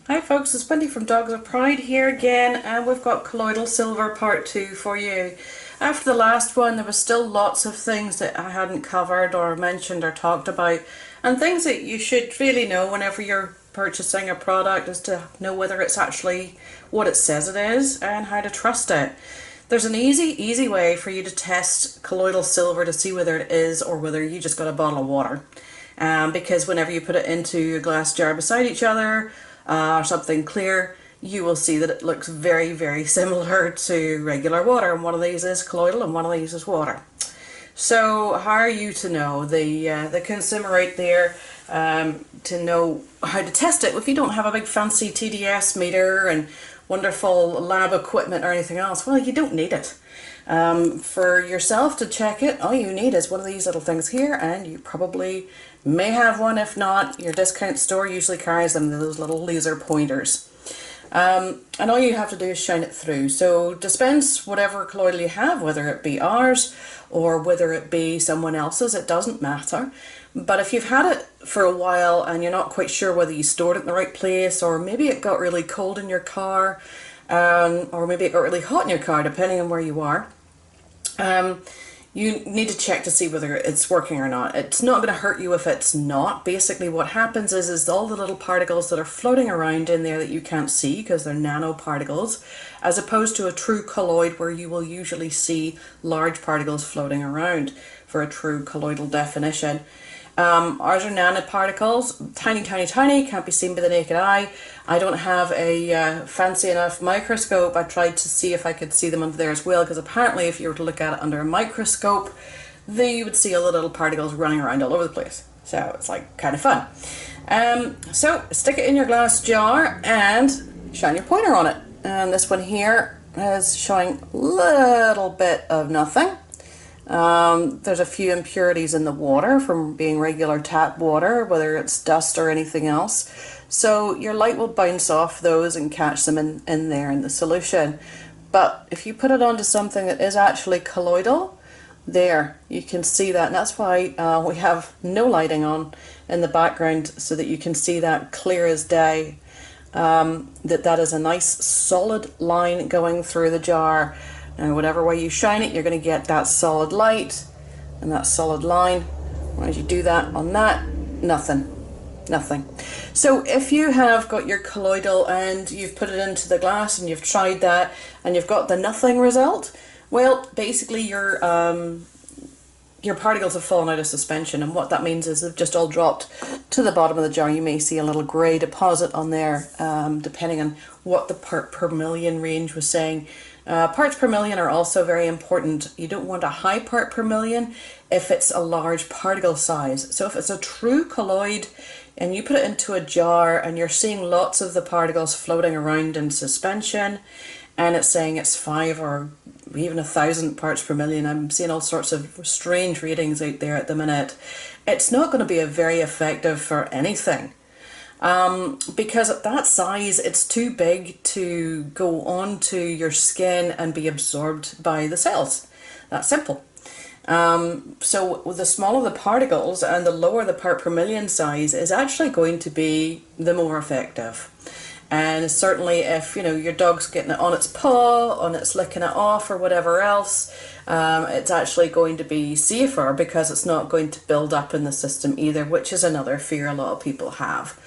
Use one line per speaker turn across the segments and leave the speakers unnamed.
Hi folks, it's Wendy from Dogs of Pride here again, and we've got Colloidal Silver Part 2 for you. After the last one, there was still lots of things that I hadn't covered or mentioned or talked about, and things that you should really know whenever you're purchasing a product is to know whether it's actually what it says it is and how to trust it. There's an easy way for you to test colloidal silver to see whether it is or whether you just got a bottle of water. Because whenever you put it into a glass jar beside each other, or something clear, you will see that it looks very similar to regular water, and one of these is colloidal and one of these is water. So how are you to know? The consumer right there, to know how to test it if you don't have a big fancy TDS meter and wonderful lab equipment or anything else. Well, you don't need it. For yourself to check it, all you need is one of these little things here, and you probably may have one. If not, your discount store usually carries them, those little laser pointers. And all you have to do is shine it through. So dispense whatever colloidal you have, whether it be ours or whether it be someone else's, it doesn't matter. But if you've had it for a while and you're not quite sure whether you stored it in the right place, or maybe it got really cold in your car, or maybe it got really hot in your car, depending on where you are, you need to check to see whether it's working or not. It's not going to hurt you if it's not. Basically what happens is all the little particles that are floating around in there that you can't see because they're nanoparticles, as opposed to a true colloid where you will usually see large particles floating around for a true colloidal definition. Ours are nanoparticles, tiny, can't be seen by the naked eye. I don't have a fancy enough microscope. I tried to see if I could see them under there as well, because apparently if you were to look at it under a microscope, you would see all the little particles running around all over the place. So it's like kind of fun. So stick it in your glass jar and shine your pointer on it. And this one here is showing a little bit of nothing. There's a few impurities in the water from being regular tap water, whether it's dust or anything else. So your light will bounce off those and catch them in there in the solution. But if you put it onto something that is actually colloidal, there, you can see that. And that's why we have no lighting on in the background, so that you can see that clear as day. That is a nice solid line going through the jar. And whatever way you shine it, you're going to get that solid light and that solid line. As you do that on that, nothing. So if you have got your colloidal and you've put it into the glass and you've tried that and you've got the nothing result, well, basically your particles have fallen out of suspension, and what that means is they've just all dropped to the bottom of the jar. You may see a little grey deposit on there, depending on what the part per million range was saying. Parts per million are also very important. You don't want a high part per million if it's a large particle size. So if it's a true colloid and you put it into a jar and you're seeing lots of the particles floating around in suspension, and it's saying it's 5 or even 1,000 parts per million, I'm seeing all sorts of strange readings out there at the minute, it's not going to be very effective for anything. Because at that size, it's too big to go onto your skin and be absorbed by the cells. That's simple. So the smaller the particles and the lower the part per million size is actually going to be the more effective. And certainly if, you know, your dog's getting it on its paw, on its licking it off or whatever else, it's actually going to be safer because it's not going to build up in the system either, which is another fear a lot of people have.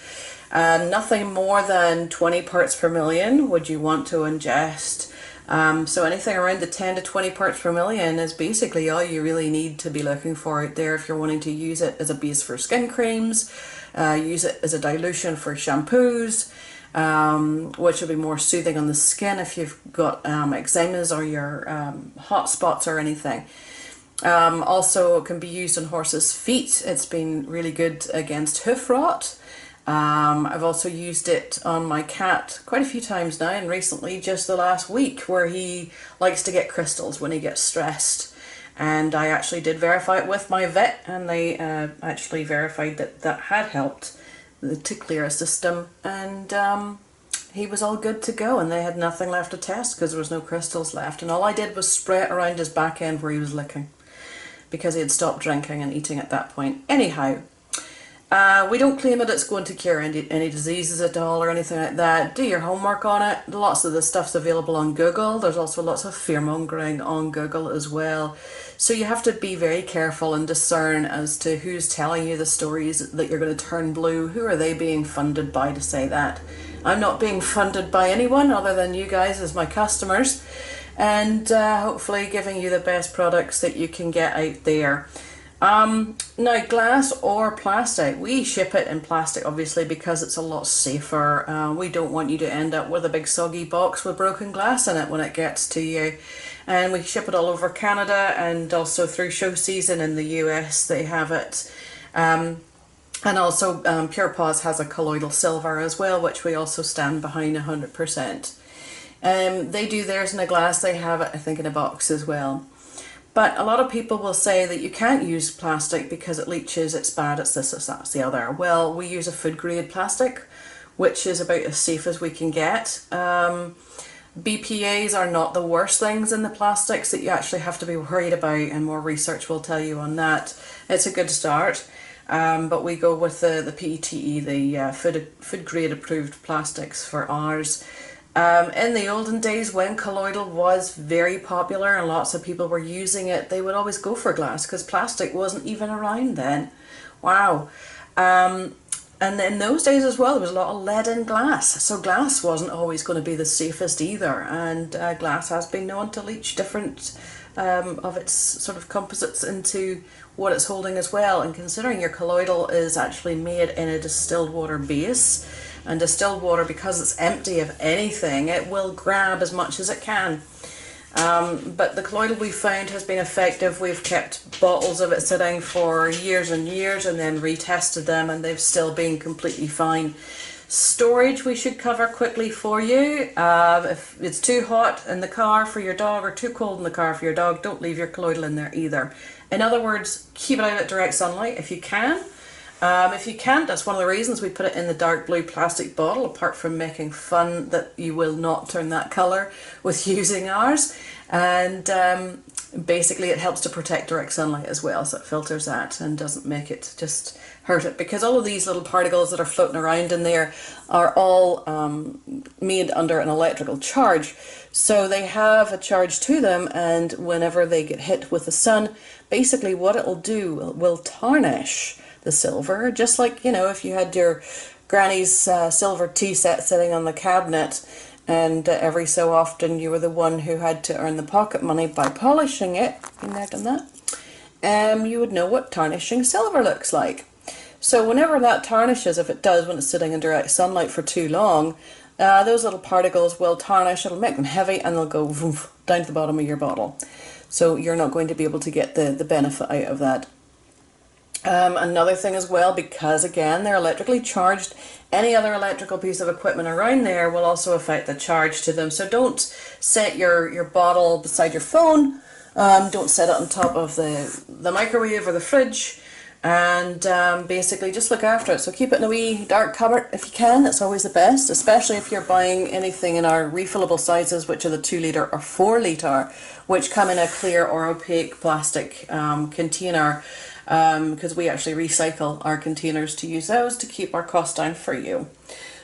Nothing more than 20 parts per million would you want to ingest. So anything around the 10 to 20 parts per million is basically all you really need to be looking for out there if you're wanting to use it as a base for skin creams, use it as a dilution for shampoos, which will be more soothing on the skin if you've got eczemas or your hot spots or anything. Also, it can be used on horses' feet. It's been really good against hoof rot. I've also used it on my cat quite a few times now, and recently just the last week, where he likes to get crystals when he gets stressed. And I actually did verify it with my vet, and they actually verified that that had helped to clear a system, and he was all good to go, and they had nothing left to test because there was no crystals left. And all I did was spray it around his back end where he was licking, because he had stopped drinking and eating at that point. Anyhow, We don't claim that it's going to cure any diseases at all or anything like that. Do your homework on it. Lots of the stuff's available on Google. There's also lots of fear-mongering on Google as well. So you have to be very careful and discern as to who's telling you the stories that you're going to turn blue. Who are they being funded by to say that? I'm not being funded by anyone other than you guys as my customers. And hopefully giving you the best products that you can get out there. Now glass or plastic, we ship it in plastic obviously because it's a lot safer. We don't want you to end up with a big soggy box with broken glass in it when it gets to you. And we ship it all over Canada and also through show season in the US they have it. And also Pure Paws has a colloidal silver as well, which we also stand behind 100%. They do theirs in a glass, they have it I think in a box as well. But a lot of people will say that you can't use plastic because it leaches, it's bad, it's this, it's that, it's the other. Well, we use a food grade plastic, which is about as safe as we can get. BPAs are not the worst things in the plastics that you actually have to be worried about, and more research will tell you on that. It's a good start, but we go with the PETE, the food grade approved plastics for ours. In the olden days when colloidal was very popular and lots of people were using it, they would always go for glass because plastic wasn't even around then. Wow. And in those days as well there was a lot of lead in glass, so glass wasn't always going to be the safest either, and glass has been known to leach different of its sort of composites into what it's holding as well. And considering your colloidal is actually made in a distilled water base, and distilled water, because it's empty of anything, it will grab as much as it can. But the colloidal we found has been effective. We've kept bottles of it sitting for years and years and then retested them, and they've still been completely fine. Storage we should cover quickly for you. If it's too hot in the car for your dog or too cold in the car for your dog, don't leave your colloidal in there either. In other words, keep it out at direct sunlight if you can. If you can't, that's one of the reasons we put it in the dark blue plastic bottle, apart from making fun that you will not turn that colour with using ours. And basically it helps to protect direct sunlight as well, so it filters that and doesn't make it just hurt it, because all of these little particles that are floating around in there are all made under an electrical charge. So they have a charge to them, and whenever they get hit with the sun, basically what it will do will tarnish the silver, just like, you know, if you had your granny's silver tea set sitting on the cabinet and every so often you were the one who had to earn the pocket money by polishing it, been there, done that, you would know what tarnishing silver looks like. So whenever that tarnishes, if it does when it's sitting in direct sunlight for too long, those little particles will tarnish, it'll make them heavy, and they'll go down to the bottom of your bottle. So you're not going to be able to get the benefit out of that. Another thing as well, because again they're electrically charged, any other electrical piece of equipment around there will also affect the charge to them. So don't set your bottle beside your phone, don't set it on top of the microwave or the fridge, and basically just look after it. So keep it in a wee dark cupboard if you can, that's always the best, especially if you're buying anything in our refillable sizes, which are the 2 litre or 4 litre, which come in a clear or opaque plastic container. Because we actually recycle our containers to use those to keep our costs down for you.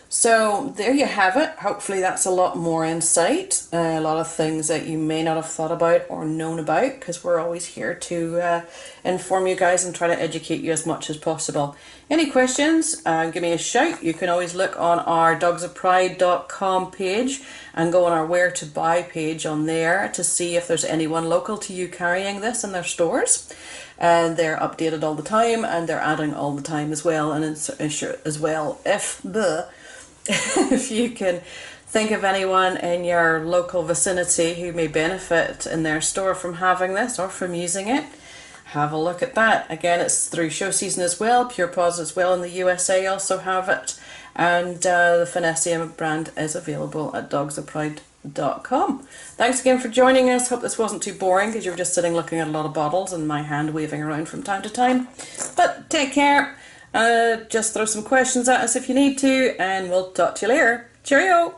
So there you have it. Hopefully that's a lot more insight, a lot of things that you may not have thought about or known about, because we're always here to inform you guys and try to educate you as much as possible. Any questions, give me a shout. You can always look on our dogsofpride.com page and go on our where to buy page on there to see if there's anyone local to you carrying this in their stores. And they're updated all the time, and they're adding all the time as well. And as well, if you can think of anyone in your local vicinity who may benefit in their store from having this or from using it, have a look at that. Again, it's through show season as well. Pure Paws as well in the USA also have it, and the Finessium brand is available at dogsofpride.com. Thanks again for joining us. Hope this wasn't too boring because you were just sitting looking at a lot of bottles and my hand waving around from time to time. But take care. Just throw some questions at us if you need to, and we'll talk to you later. Cheerio!